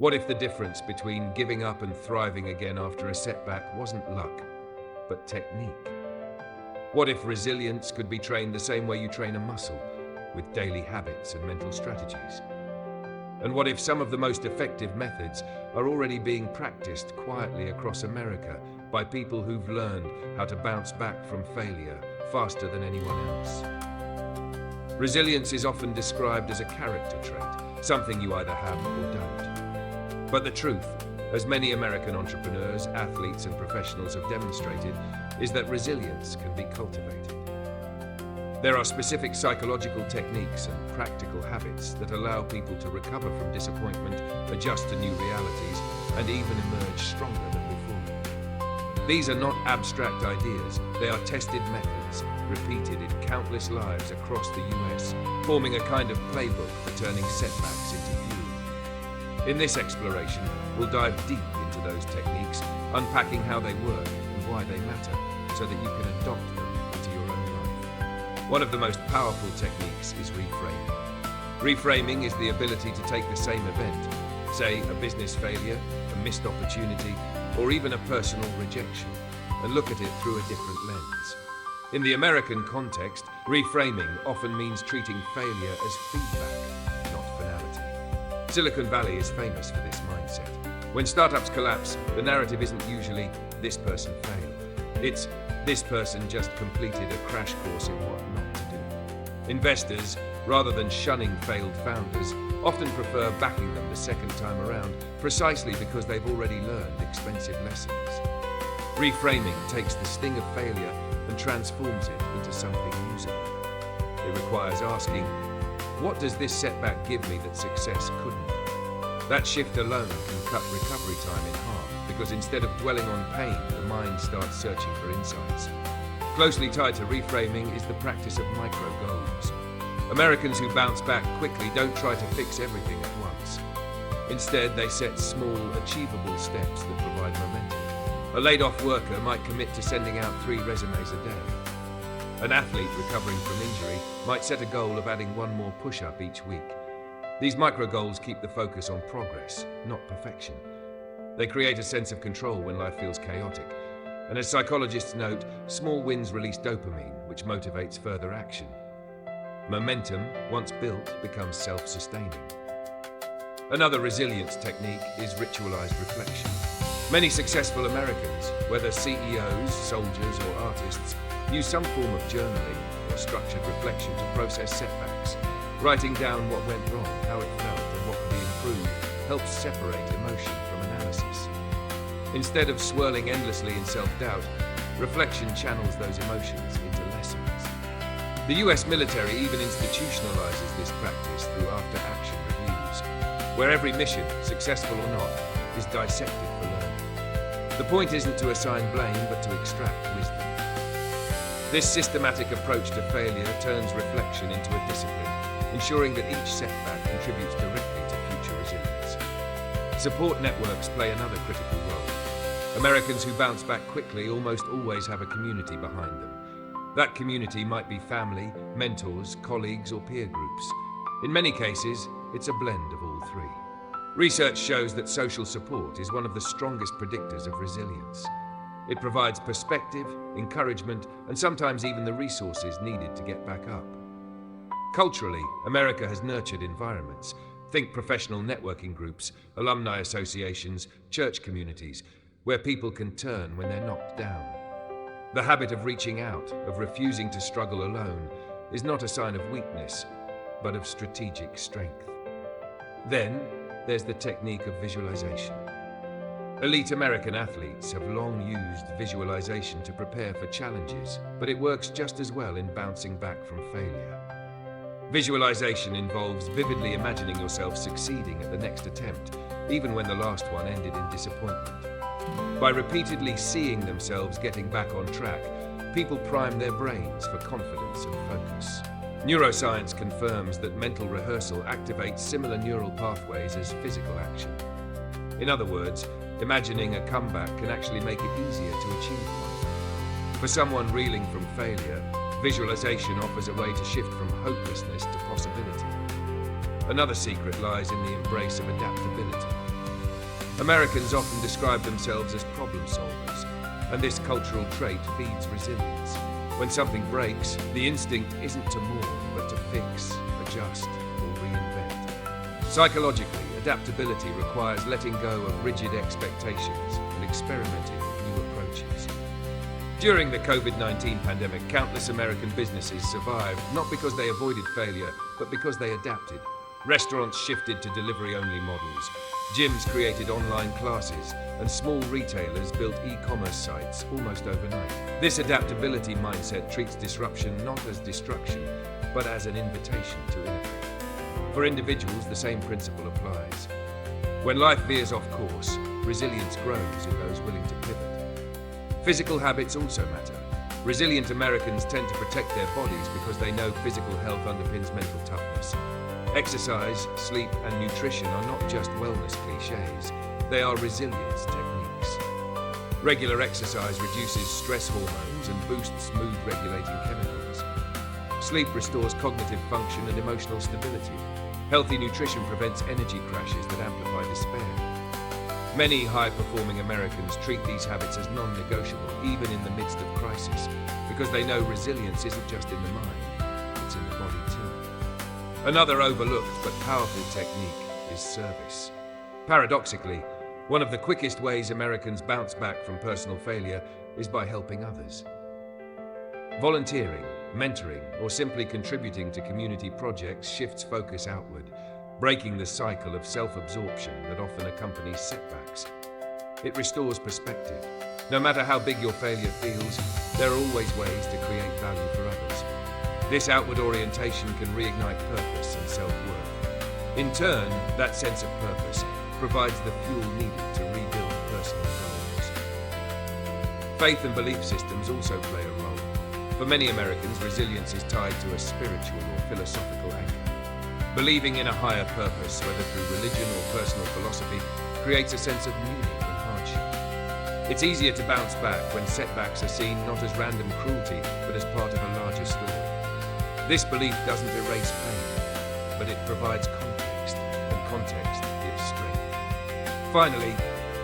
What if the difference between giving up and thriving again after a setback wasn't luck, but technique? What if resilience could be trained the same way you train a muscle, with daily habits and mental strategies? And what if some of the most effective methods are already being practiced quietly across America by people who've learned how to bounce back from failure faster than anyone else? Resilience is often described as a character trait, something you either have or don't. But the truth, as many American entrepreneurs, athletes, and professionals have demonstrated, is that resilience can be cultivated. There are specific psychological techniques and practical habits that allow people to recover from disappointment, adjust to new realities, and even emerge stronger than before. These are not abstract ideas, they are tested methods, repeated in countless lives across the US, forming a kind of playbook for turning setbacks into fuel. In this exploration, we'll dive deep into those techniques, unpacking how they work and why they matter, so that you can adopt them into your own life. One of the most powerful techniques is reframing. Reframing is the ability to take the same event, say a business failure, a missed opportunity, or even a personal rejection, and look at it through a different lens. In the American context, reframing often means treating failure as feedback, not finality. Silicon Valley is famous for this mindset. When startups collapse, the narrative isn't usually, "this person failed." It's, "this person just completed a crash course in what not to do." Investors, rather than shunning failed founders, often prefer backing them the second time around, precisely because they've already learned expensive lessons. Reframing takes the sting of failure and transforms it into something usable. It requires asking, what does this setback give me that success couldn't? That shift alone can cut recovery time in half, because instead of dwelling on pain, the mind starts searching for insights. Closely tied to reframing is the practice of micro goals. Americans who bounce back quickly don't try to fix everything at once. Instead, they set small, achievable steps that provide momentum. A laid-off worker might commit to sending out 3 resumes a day. An athlete recovering from injury might set a goal of adding 1 more push-up each week. These micro-goals keep the focus on progress, not perfection. They create a sense of control when life feels chaotic. And as psychologists note, small wins release dopamine, which motivates further action. Momentum, once built, becomes self-sustaining. Another resilience technique is ritualized reflection. Many successful Americans, whether CEOs, soldiers, or artists, use some form of journaling or structured reflection to process setbacks. Writing down what went wrong, how it felt, and what could be improved helps separate emotion from analysis. Instead of swirling endlessly in self-doubt, reflection channels those emotions into lessons. The US military even institutionalizes this practice through after-action reviews, where every mission, successful or not, is dissected for learning. The point isn't to assign blame, but to extract wisdom. This systematic approach to failure turns reflection into a discipline, ensuring that each setback contributes directly to future resilience. Support networks play another critical role. Americans who bounce back quickly almost always have a community behind them. That community might be family, mentors, colleagues, or peer groups. In many cases, it's a blend of all 3. Research shows that social support is one of the strongest predictors of resilience. It provides perspective, encouragement, and sometimes even the resources needed to get back up. Culturally, America has nurtured environments. Think professional networking groups, alumni associations, church communities, where people can turn when they're knocked down. The habit of reaching out, of refusing to struggle alone, is not a sign of weakness, but of strategic strength. Then, there's the technique of visualization. Elite American athletes have long used visualization to prepare for challenges, but it works just as well in bouncing back from failure. Visualization involves vividly imagining yourself succeeding at the next attempt, even when the last one ended in disappointment. By repeatedly seeing themselves getting back on track, people prime their brains for confidence and focus. Neuroscience confirms that mental rehearsal activates similar neural pathways as physical action. In other words, imagining a comeback can actually make it easier to achieve one. For someone reeling from failure, visualization offers a way to shift from hopelessness to possibility. Another secret lies in the embrace of adaptability. Americans often describe themselves as problem solvers, and this cultural trait feeds resilience. When something breaks, the instinct isn't to mourn, but to fix, adjust, or reinvent. Psychologically, adaptability requires letting go of rigid expectations and experimenting with new approaches. During the COVID-19 pandemic, countless American businesses survived, not because they avoided failure, but because they adapted. Restaurants shifted to delivery-only models, gyms created online classes, and small retailers built e-commerce sites almost overnight. This adaptability mindset treats disruption not as destruction, but as an invitation to innovate. For individuals, the same principle applies. When life veers off course, resilience grows in those willing to pivot. Physical habits also matter. Resilient Americans tend to protect their bodies because they know physical health underpins mental toughness. Exercise, sleep, and nutrition are not just wellness cliches, they are resilience techniques. Regular exercise reduces stress hormones and boosts mood-regulating chemicals. Sleep restores cognitive function and emotional stability. Healthy nutrition prevents energy crashes that amplify despair. Many high-performing Americans treat these habits as non-negotiable, even in the midst of crisis, because they know resilience isn't just in the mind, it's in the body too. Another overlooked but powerful technique is service. Paradoxically, one of the quickest ways Americans bounce back from personal failure is by helping others. Volunteering, mentoring, or simply contributing to community projects shifts focus outward, breaking the cycle of self-absorption that often accompanies setbacks. It restores perspective. No matter how big your failure feels, there are always ways to create value for others. This outward orientation can reignite purpose and self-worth. In turn, that sense of purpose provides the fuel needed to rebuild personal goals. Faith and belief systems also play a role. For many Americans, resilience is tied to a spiritual or philosophical anchor. Believing in a higher purpose, whether through religion or personal philosophy, creates a sense of meaning in hardship. It's easier to bounce back when setbacks are seen not as random cruelty, but as part of a larger story. This belief doesn't erase pain, but it provides context, and context gives strength. Finally,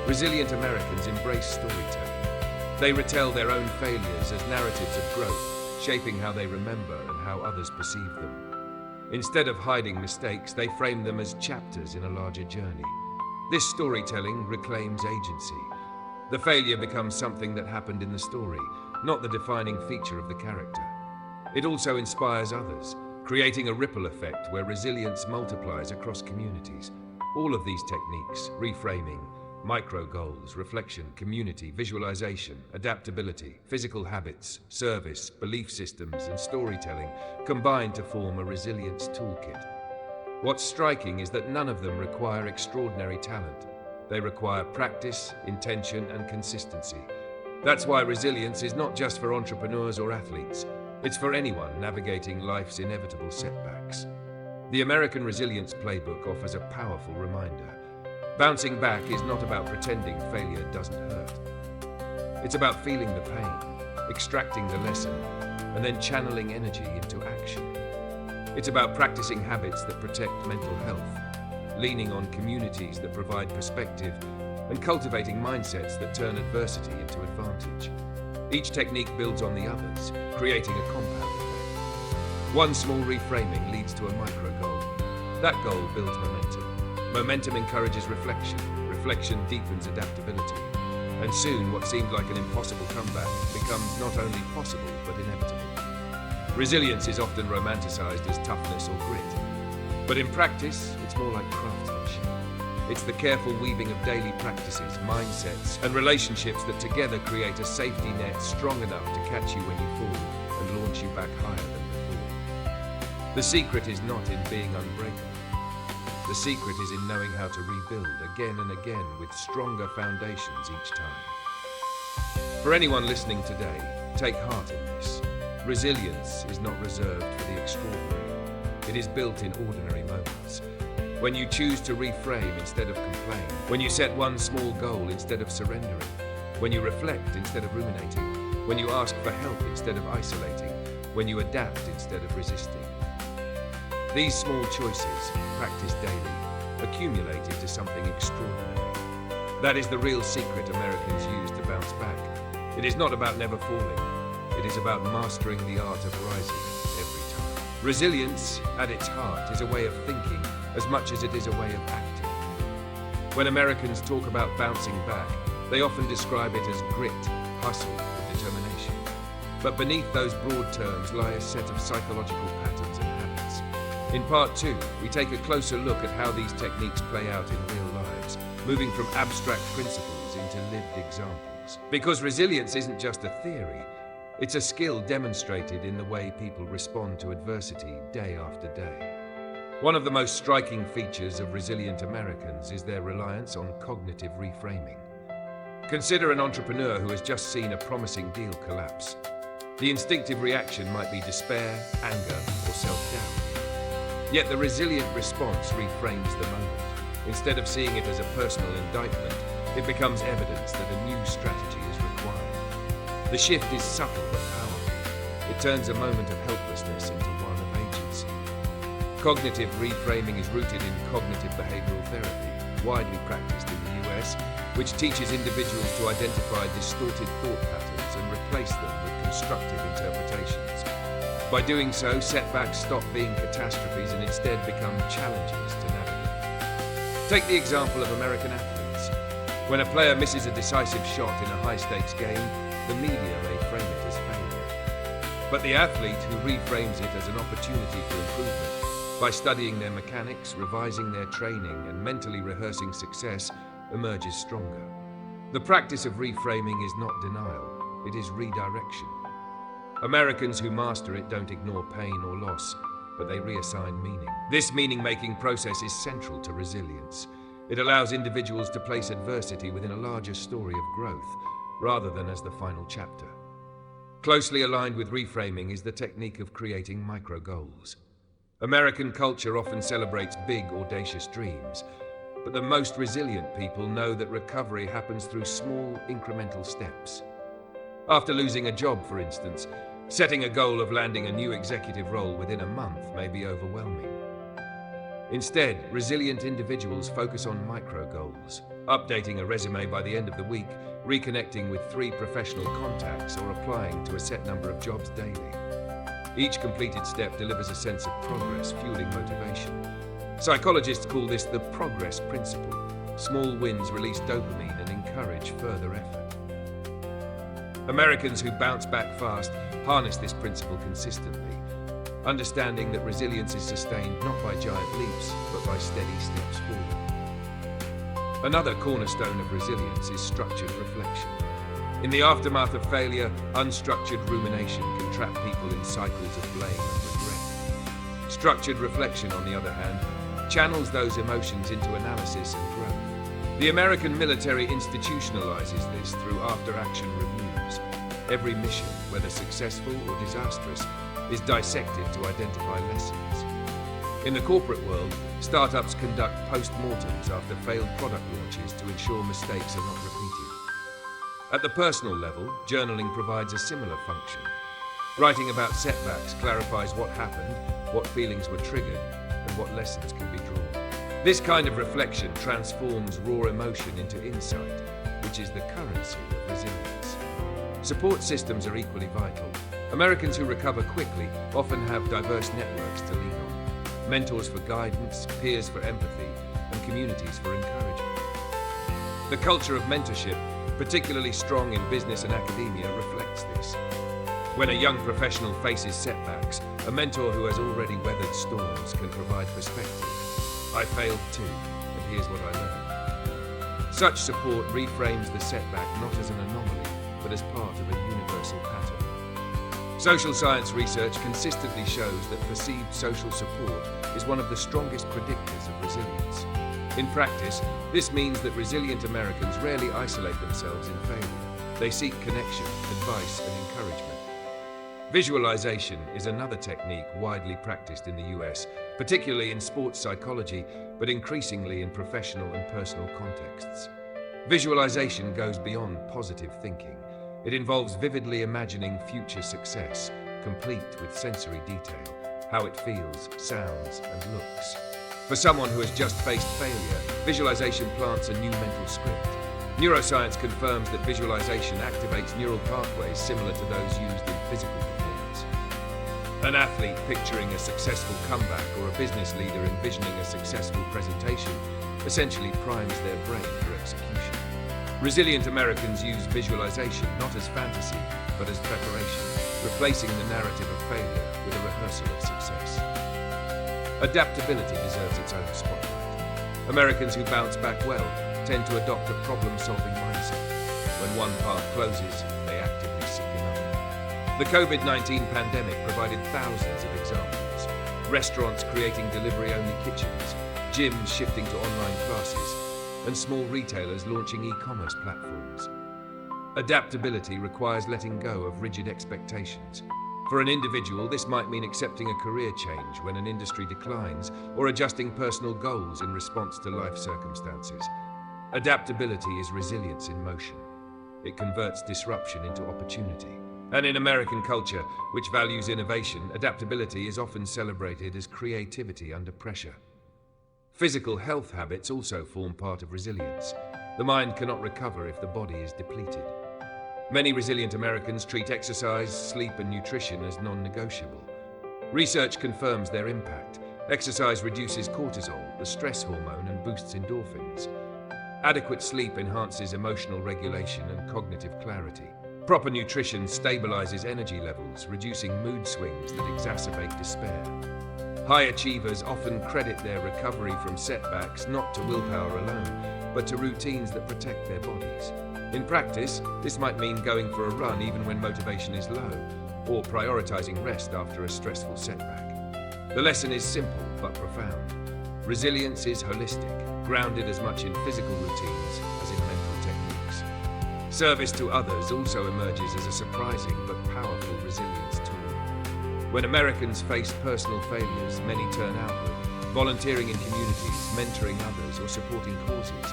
resilient Americans embrace storytelling. They retell their own failures as narratives of growth, shaping how they remember and how others perceive them. Instead of hiding mistakes, they frame them as chapters in a larger journey. This storytelling reclaims agency. The failure becomes something that happened in the story, not the defining feature of the character. It also inspires others, creating a ripple effect where resilience multiplies across communities. All of these techniques, reframing, micro goals, reflection, community, visualization, adaptability, physical habits, service, belief systems, and storytelling, combine to form a resilience toolkit. What's striking is that none of them require extraordinary talent. They require practice, intention, and consistency. That's why resilience is not just for entrepreneurs or athletes. It's for anyone navigating life's inevitable setbacks. The American Resilience Playbook offers a powerful reminder. Bouncing back is not about pretending failure doesn't hurt. It's about feeling the pain, extracting the lesson, and then channeling energy into action. It's about practicing habits that protect mental health, leaning on communities that provide perspective, and cultivating mindsets that turn adversity into advantage. Each technique builds on the others, creating a compound effect. One small reframing leads to a micro goal. That goal builds momentum. Momentum encourages reflection. Reflection deepens adaptability. And soon, what seemed like an impossible comeback becomes not only possible, but inevitable. Resilience is often romanticized as toughness or grit. But in practice, it's more like craftsmanship. It's the careful weaving of daily practices, mindsets, and relationships that together create a safety net strong enough to catch you when you fall and launch you back higher than before. The secret is not in being unbreakable. The secret is in knowing how to rebuild again and again with stronger foundations each time. For anyone listening today, take heart in this. Resilience is not reserved for the extraordinary. It is built in ordinary moments. When you choose to reframe instead of complain, when you set one small goal instead of surrendering, when you reflect instead of ruminating, when you ask for help instead of isolating, when you adapt instead of resisting. These small choices, practiced daily, accumulate into something extraordinary. That is the real secret Americans use to bounce back. It is not about never falling. It is about mastering the art of rising every time. Resilience, at its heart, is a way of thinking as much as it is a way of acting. When Americans talk about bouncing back, they often describe it as grit, hustle, or determination. But beneath those broad terms lie a set of psychological patterns and habits. In Part 2, we take a closer look at how these techniques play out in real lives, moving from abstract principles into lived examples. Because resilience isn't just a theory, it's a skill demonstrated in the way people respond to adversity day after day. One of the most striking features of resilient Americans is their reliance on cognitive reframing. Consider an entrepreneur who has just seen a promising deal collapse. The instinctive reaction might be despair, anger, or self-doubt. Yet the resilient response reframes the moment. Instead of seeing it as a personal indictment, it becomes evidence that a new strategy is required. The shift is subtle but powerful. It turns a moment of helplessness into one of agency. Cognitive reframing is rooted in cognitive behavioral therapy, widely practiced in the US, which teaches individuals to identify distorted thought patterns and replace them with constructive interpretations. By doing so, setbacks stop being catastrophes and instead become challenges to navigate. Take the example of American athletes. When a player misses a decisive shot in a high-stakes game, the media may frame it as failure. But the athlete who reframes it as an opportunity for improvement, by studying their mechanics, revising their training, and mentally rehearsing success, emerges stronger. The practice of reframing is not denial, it is redirection. Americans who master it don't ignore pain or loss, but they reassign meaning. This meaning-making process is central to resilience. It allows individuals to place adversity within a larger story of growth, rather than as the final chapter. Closely aligned with reframing is the technique of creating micro-goals. American culture often celebrates big, audacious dreams, but the most resilient people know that recovery happens through small, incremental steps. After losing a job, for instance, setting a goal of landing a new executive role within a month may be overwhelming. Instead, resilient individuals focus on micro-goals, updating a resume by the end of the week, reconnecting with 3 professional contacts, or applying to a set number of jobs daily. Each completed step delivers a sense of progress, fueling motivation. Psychologists call this the progress principle. Small wins release dopamine and encourage further effort. Americans who bounce back fast harness this principle consistently, understanding that resilience is sustained not by giant leaps, but by steady steps forward. Another cornerstone of resilience is structured reflection. In the aftermath of failure, unstructured rumination can trap people in cycles of blame and regret. Structured reflection, on the other hand, channels those emotions into analysis and growth. The American military institutionalizes this through after-action reviews. Every mission, whether successful or disastrous, is dissected to identify lessons. In the corporate world, startups conduct post-mortems after failed product launches to ensure mistakes are not repeated. At the personal level, journaling provides a similar function. Writing about setbacks clarifies what happened, what feelings were triggered, and what lessons can be drawn. This kind of reflection transforms raw emotion into insight, which is the currency of resilience. Support systems are equally vital. Americans who recover quickly often have diverse networks to lean on. Mentors for guidance, peers for empathy, and communities for encouragement. The culture of mentorship, particularly strong in business and academia, reflects this. When a young professional faces setbacks, a mentor who has already weathered storms can provide perspective. I failed too, and here's what I learned. Such support reframes the setback not as an anomaly, but as part of a universal pattern. Social science research consistently shows that perceived social support is one of the strongest predictors of resilience. In practice, this means that resilient Americans rarely isolate themselves in failure. They seek connection, advice, and encouragement. Visualization is another technique widely practiced in the US, particularly in sports psychology, but increasingly in professional and personal contexts. Visualization goes beyond positive thinking. It involves vividly imagining future success, complete with sensory detail, how it feels, sounds, and looks. For someone who has just faced failure, visualization plants a new mental script. Neuroscience confirms that visualization activates neural pathways similar to those used in physical performance. An athlete picturing a successful comeback or a business leader envisioning a successful presentation essentially primes their brain for execution. Resilient Americans use visualization not as fantasy, but as preparation, replacing the narrative of failure with a rehearsal of success. Adaptability deserves its own spotlight. Americans who bounce back well tend to adopt a problem-solving mindset. When one path closes, they actively seek another. The COVID-19 pandemic provided thousands of examples. Restaurants creating delivery-only kitchens, gyms shifting to online classes, and small retailers launching e-commerce platforms. Adaptability requires letting go of rigid expectations. For an individual, this might mean accepting a career change when an industry declines, or adjusting personal goals in response to life circumstances. Adaptability is resilience in motion. It converts disruption into opportunity. And in American culture, which values innovation, adaptability is often celebrated as creativity under pressure. Physical health habits also form part of resilience. The mind cannot recover if the body is depleted. Many resilient Americans treat exercise, sleep, and nutrition as non-negotiable. Research confirms their impact. Exercise reduces cortisol, the stress hormone, and boosts endorphins. Adequate sleep enhances emotional regulation and cognitive clarity. Proper nutrition stabilizes energy levels, reducing mood swings that exacerbate despair. High achievers often credit their recovery from setbacks not to willpower alone, but to routines that protect their bodies. In practice, this might mean going for a run even when motivation is low, or prioritizing rest after a stressful setback. The lesson is simple but profound. Resilience is holistic, grounded as much in physical routines as in mental techniques. Service to others also emerges as a surprising but powerful resilience tool. When Americans face personal failures, many turn outward, volunteering in communities, mentoring others, or supporting causes.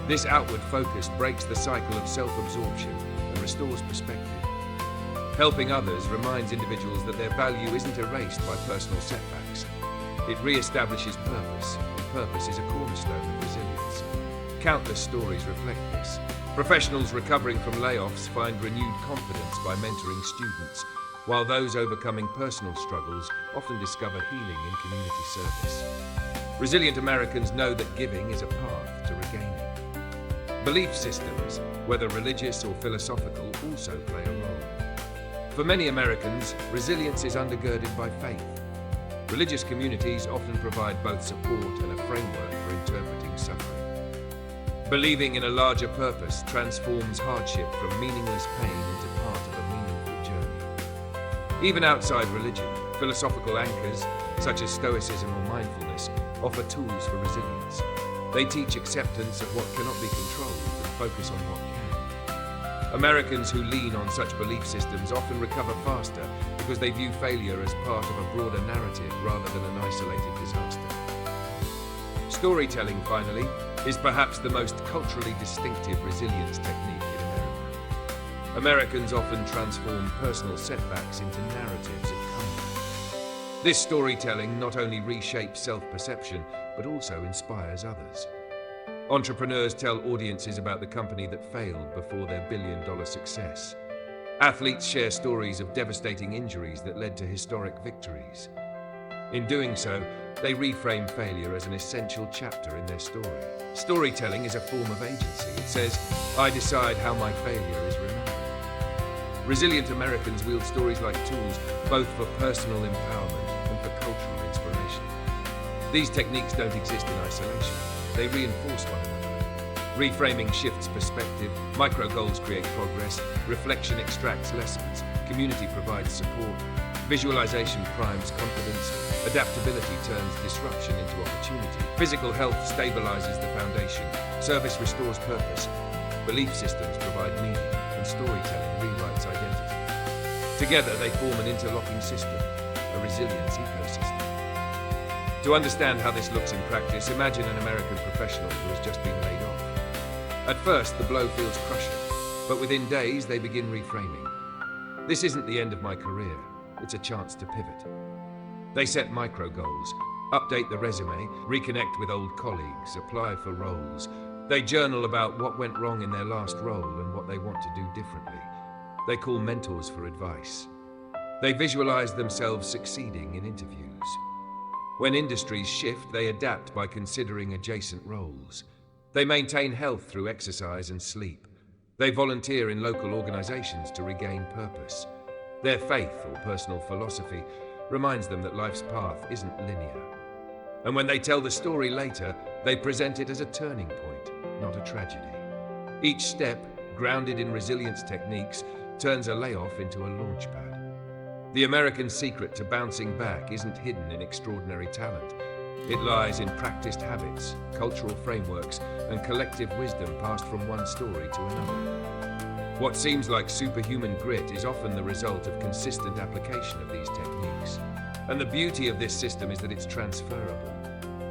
This outward focus breaks the cycle of self-absorption and restores perspective. Helping others reminds individuals that their value isn't erased by personal setbacks. It re-establishes purpose, and purpose is a cornerstone of resilience. Countless stories reflect this. Professionals recovering from layoffs find renewed confidence by mentoring students, while those overcoming personal struggles often discover healing in community service. Resilient Americans know that giving is a path to regaining. Belief systems, whether religious or philosophical, also play a role. For many Americans, resilience is undergirded by faith. Religious communities often provide both support and a framework for interpreting suffering. Believing in a larger purpose transforms hardship from meaningless pain into part of a meaningful journey. Even outside religion, philosophical anchors, such as Stoicism or mindfulness, offer tools for resilience. They teach acceptance of what cannot be controlled and focus on what can. Americans who lean on such belief systems often recover faster because they view failure as part of a broader narrative rather than an isolated disaster. Storytelling, finally, is perhaps the most culturally distinctive resilience technique in America. Americans often transform personal setbacks into narratives of comeback. This storytelling not only reshapes self-perception, but also inspires others. Entrepreneurs tell audiences about the company that failed before their billion-dollar success. Athletes share stories of devastating injuries that led to historic victories. In doing so, they reframe failure as an essential chapter in their story. Storytelling is a form of agency. It says, "I decide how my failure is remembered." Resilient Americans wield stories like tools, both for personal empowerment and for cultural inspiration. These techniques don't exist in isolation. They reinforce one another. Reframing shifts perspective, micro-goals create progress, reflection extracts lessons, community provides support, visualization primes confidence, adaptability turns disruption into opportunity, physical health stabilizes the foundation, service restores purpose, belief systems provide meaning, and storytelling rewrites identity. Together they form an interlocking system, a resilience ecosystem. To understand how this looks in practice, imagine an American professional who has just been laid off. At first, the blow feels crushing, but within days, they begin reframing. This isn't the end of my career, it's a chance to pivot. They set micro goals, update the resume, reconnect with old colleagues, apply for roles. They journal about what went wrong in their last role and what they want to do differently. They call mentors for advice. They visualize themselves succeeding in interviews. When industries shift, they adapt by considering adjacent roles. They maintain health through exercise and sleep. They volunteer in local organizations to regain purpose. Their faith or personal philosophy reminds them that life's path isn't linear. And when they tell the story later, they present it as a turning point, not a tragedy. Each step, grounded in resilience techniques, turns a layoff into a launchpad. The American secret to bouncing back isn't hidden in extraordinary talent. It lies in practiced habits, cultural frameworks, and collective wisdom passed from one story to another. What seems like superhuman grit is often the result of consistent application of these techniques. And the beauty of this system is that it's transferable.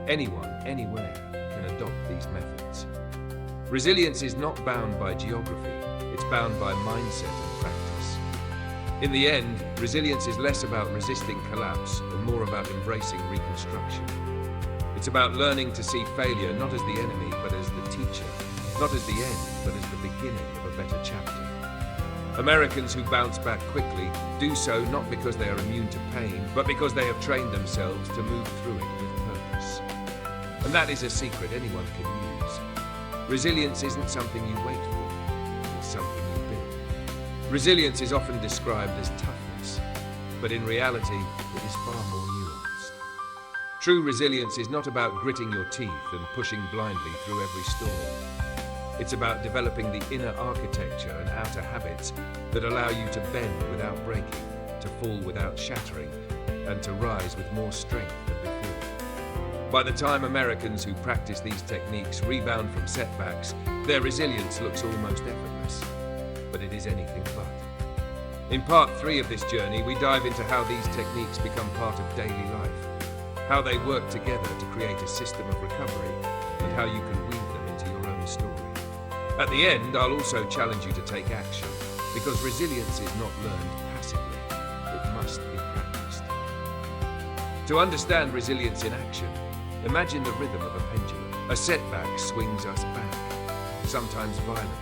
Anyone, anywhere, can adopt these methods. Resilience is not bound by geography, it's bound by mindset and practice. In the end, resilience is less about resisting collapse and more about embracing reconstruction. It's about learning to see failure not as the enemy, but as the teacher, not as the end, but as the beginning of a better chapter. Americans who bounce back quickly do so not because they are immune to pain, but because they have trained themselves to move through it with purpose. And that is a secret anyone can use. Resilience isn't something you wait for, it's something you build. Resilience is often described as toughness, but in reality, it is far more nuanced. True resilience is not about gritting your teeth and pushing blindly through every storm. It's about developing the inner architecture and outer habits that allow you to bend without breaking, to fall without shattering, and to rise with more strength than before. By the time Americans who practice these techniques rebound from setbacks, their resilience looks almost effortless. But it is anything but. In part 3 of this journey, we dive into how these techniques become part of daily life, how they work together to create a system of recovery, and how you can weave them into your own story. At the end, I'll also challenge you to take action, because resilience is not learned passively, it must be practiced. To understand resilience in action, imagine the rhythm of a pendulum. A setback swings us back, sometimes violently.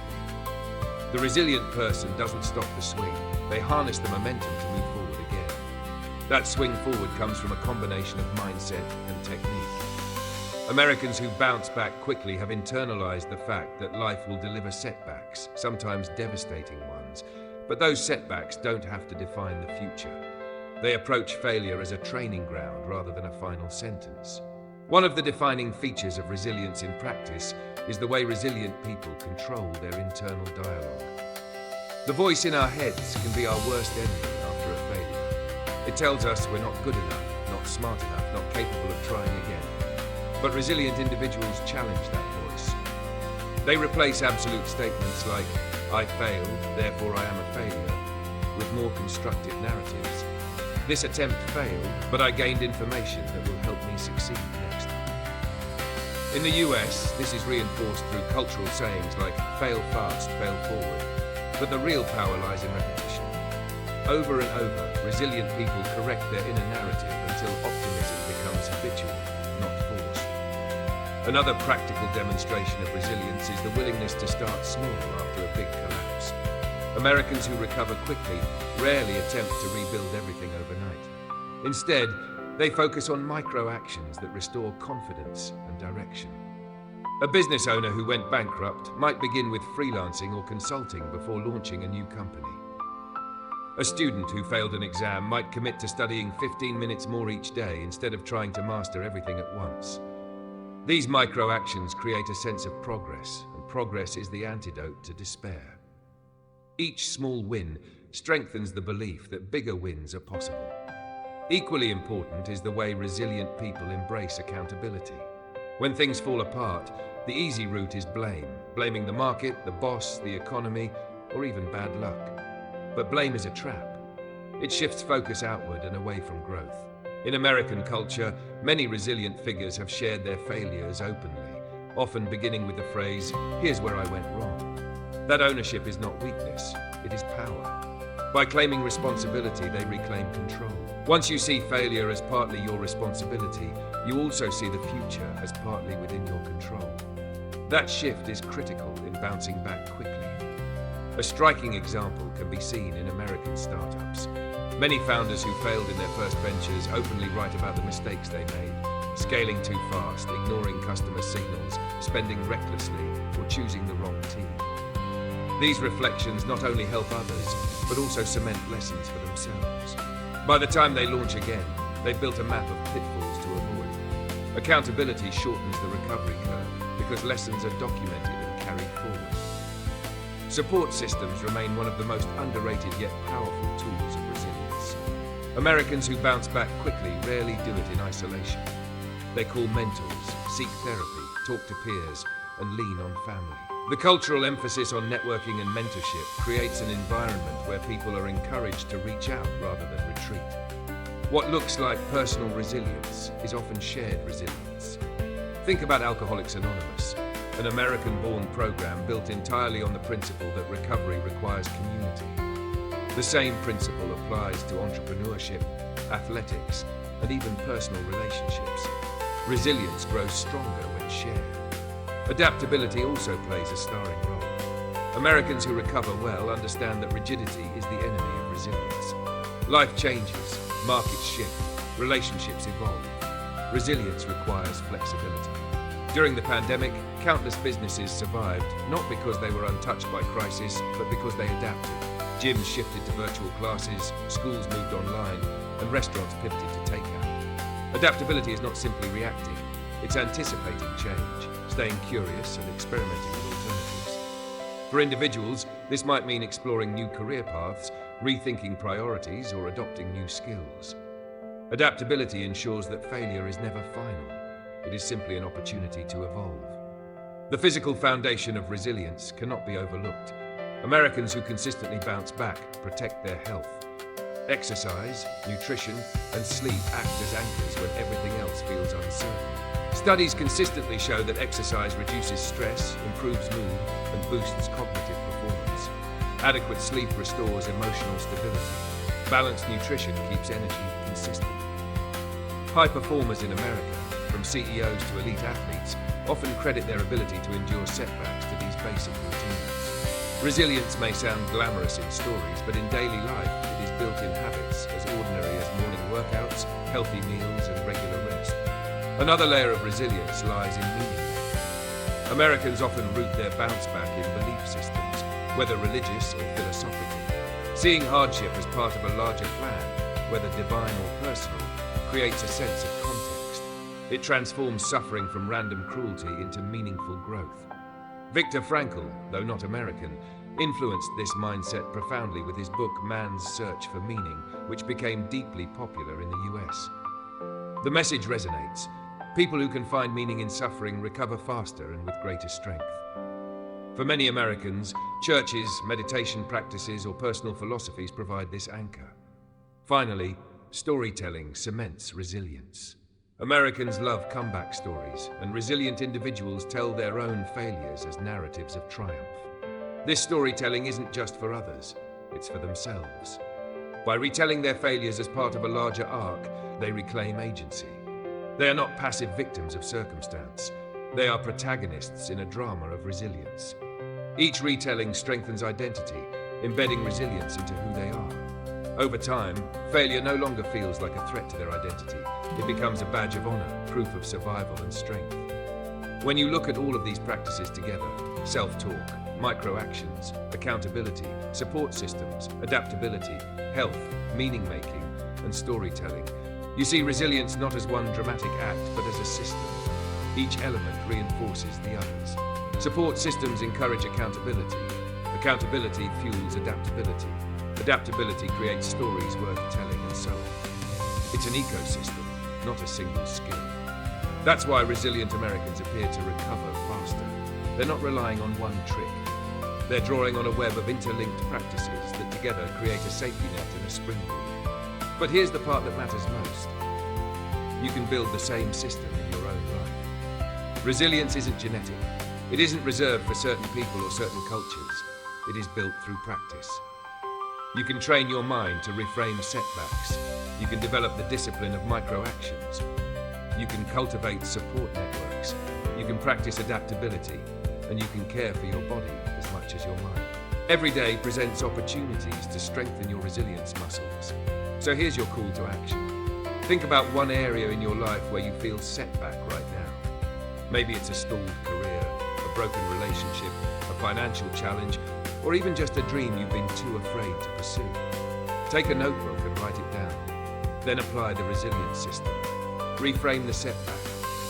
The resilient person doesn't stop the swing, they harness the momentum to move forward again. That swing forward comes from a combination of mindset and technique. Americans who bounce back quickly have internalized the fact that life will deliver setbacks, sometimes devastating ones, but those setbacks don't have to define the future. They approach failure as a training ground rather than a final sentence. One of the defining features of resilience in practice is the way resilient people control their internal dialogue. The voice in our heads can be our worst enemy after a failure. It tells us we're not good enough, not smart enough, not capable of trying again. But resilient individuals challenge that voice. They replace absolute statements like, I failed, therefore I am a failure, with more constructive narratives. This attempt failed, but I gained information that will help me succeed next time. In the US, this is reinforced through cultural sayings like, fail fast, fail forward. But the real power lies in repetition. Over and over, resilient people correct their inner narrative until optimism becomes habitual, not forced. Another practical demonstration of resilience is the willingness to start small after a big collapse. Americans who recover quickly rarely attempt to rebuild everything overnight. Instead, they focus on micro actions that restore confidence and direction. A business owner who went bankrupt might begin with freelancing or consulting before launching a new company. A student who failed an exam might commit to studying 15 minutes more each day instead of trying to master everything at once. These micro actions create a sense of progress, and progress is the antidote to despair. Each small win strengthens the belief that bigger wins are possible. Equally important is the way resilient people embrace accountability. When things fall apart, the easy route is blame, blaming the market, the boss, the economy, or even bad luck. But blame is a trap. It shifts focus outward and away from growth. In American culture, many resilient figures have shared their failures openly, often beginning with the phrase, "Here's where I went wrong." That ownership is not weakness, it is power. By claiming responsibility, they reclaim control. Once you see failure as partly your responsibility, you also see the future as partly within your control. That shift is critical in bouncing back quickly. A striking example can be seen in American startups. Many founders who failed in their first ventures openly write about the mistakes they made, scaling too fast, ignoring customer signals, spending recklessly, or choosing the wrong team. These reflections not only help others, but also cement lessons for themselves. By the time they launch again, they've built a map of pitfalls to avoid. Accountability shortens the recovery curve because lessons are documented and carried forward. Support systems remain one of the most underrated yet powerful tools of resilience. Americans who bounce back quickly rarely do it in isolation. They call mentors, seek therapy, talk to peers, and lean on family. The cultural emphasis on networking and mentorship creates an environment where people are encouraged to reach out rather than retreat. What looks like personal resilience is often shared resilience. Think about Alcoholics Anonymous, an American-born program built entirely on the principle that recovery requires community. The same principle applies to entrepreneurship, athletics, and even personal relationships. Resilience grows stronger when shared. Adaptability also plays a starring role. Americans who recover well understand that rigidity is the enemy of resilience. Life changes, markets shift, relationships evolve. Resilience requires flexibility. During the pandemic, countless businesses survived, not because they were untouched by crisis, but because they adapted. Gyms shifted to virtual classes, schools moved online, and restaurants pivoted to takeout. Adaptability is not simply reacting, it's anticipating change, staying curious and experimenting with alternatives. For individuals, this might mean exploring new career paths, rethinking priorities, or adopting new skills. Adaptability ensures that failure is never final. It is simply an opportunity to evolve. The physical foundation of resilience cannot be overlooked. Americans who consistently bounce back protect their health. Exercise, nutrition, and sleep act as anchors when everything else feels uncertain. Studies consistently show that exercise reduces stress, improves mood, and boosts cognitive performance. Adequate sleep restores emotional stability. Balanced nutrition keeps energy consistent. High performers in America, from CEOs to elite athletes, often credit their ability to endure setbacks to these basic routines. Resilience may sound glamorous in stories, but in daily life, it is built in habits as ordinary as morning workouts, healthy meals, and regular rest. Another layer of resilience lies in meaning. Americans often root their bounce back in belief systems, whether religious or philosophical. Seeing hardship as part of a larger plan, whether divine or personal, creates a sense of context. It transforms suffering from random cruelty into meaningful growth. Viktor Frankl, though not American, influenced this mindset profoundly with his book Man's Search for Meaning, which became deeply popular in the US. The message resonates. People who can find meaning in suffering recover faster and with greater strength. For many Americans, churches, meditation practices, or personal philosophies provide this anchor. Finally, storytelling cements resilience. Americans love comeback stories, and resilient individuals tell their own failures as narratives of triumph. This storytelling isn't just for others, it's for themselves. By retelling their failures as part of a larger arc, they reclaim agency. They are not passive victims of circumstance. They are protagonists in a drama of resilience. Each retelling strengthens identity, embedding resilience into who they are. Over time, failure no longer feels like a threat to their identity. It becomes a badge of honor, proof of survival and strength. When you look at all of these practices together, self-talk, micro-actions, accountability, support systems, adaptability, health, meaning-making, and storytelling, you see resilience not as one dramatic act, but as a system. Each element reinforces the others. Support systems encourage accountability. Accountability fuels adaptability. Adaptability creates stories worth telling, and so on. It's an ecosystem, not a single skill. That's why resilient Americans appear to recover faster. They're not relying on one trick. They're drawing on a web of interlinked practices that together create a safety net and a springboard. But here's the part that matters most. You can build the same system in your own life. Resilience isn't genetic. It isn't reserved for certain people or certain cultures. It is built through practice. You can train your mind to reframe setbacks. You can develop the discipline of micro-actions. You can cultivate support networks, you can practice adaptability, and you can care for your body as much as your mind. Every day presents opportunities to strengthen your resilience muscles. So here's your call to action. Think about one area in your life where you feel setback right now. Maybe it's a stalled career, a broken relationship, a financial challenge, or even just a dream you've been too afraid to pursue. Take a notebook and write it down. Then apply the resilience system. Reframe the setback.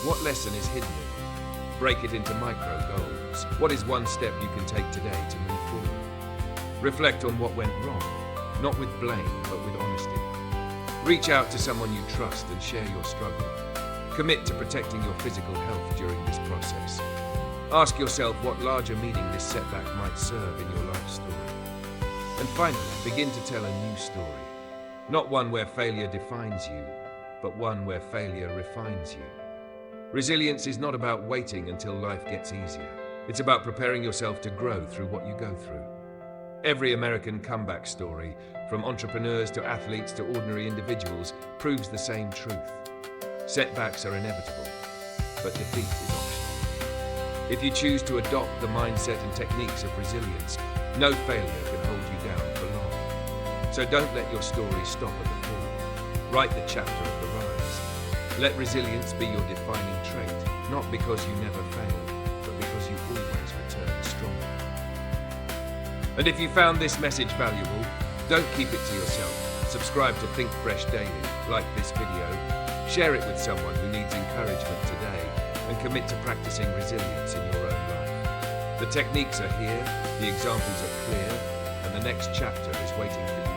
What lesson is hidden in it? Break it into micro goals. What is one step you can take today to move forward? Reflect on what went wrong, not with blame, but with honesty. Reach out to someone you trust and share your struggle. Commit to protecting your physical health during this process. Ask yourself what larger meaning this setback might serve in your life story. And finally, begin to tell a new story. Not one where failure defines you, but one where failure refines you. Resilience is not about waiting until life gets easier. It's about preparing yourself to grow through what you go through. Every American comeback story, from entrepreneurs to athletes to ordinary individuals, proves the same truth. Setbacks are inevitable, but defeat is optional. If you choose to adopt the mindset and techniques of resilience, no failure can hold you down for long. So don't let your story stop at the fall. Write the chapter of the rise. Let resilience be your defining trait, not because you never failed, but because you always return stronger. And if you found this message valuable, don't keep it to yourself. Subscribe to Think Fresh Daily, like this video, share it with someone who needs encouragement today, and commit to practicing resilience in your own life. The techniques are here, the examples are clear, and the next chapter is waiting for you.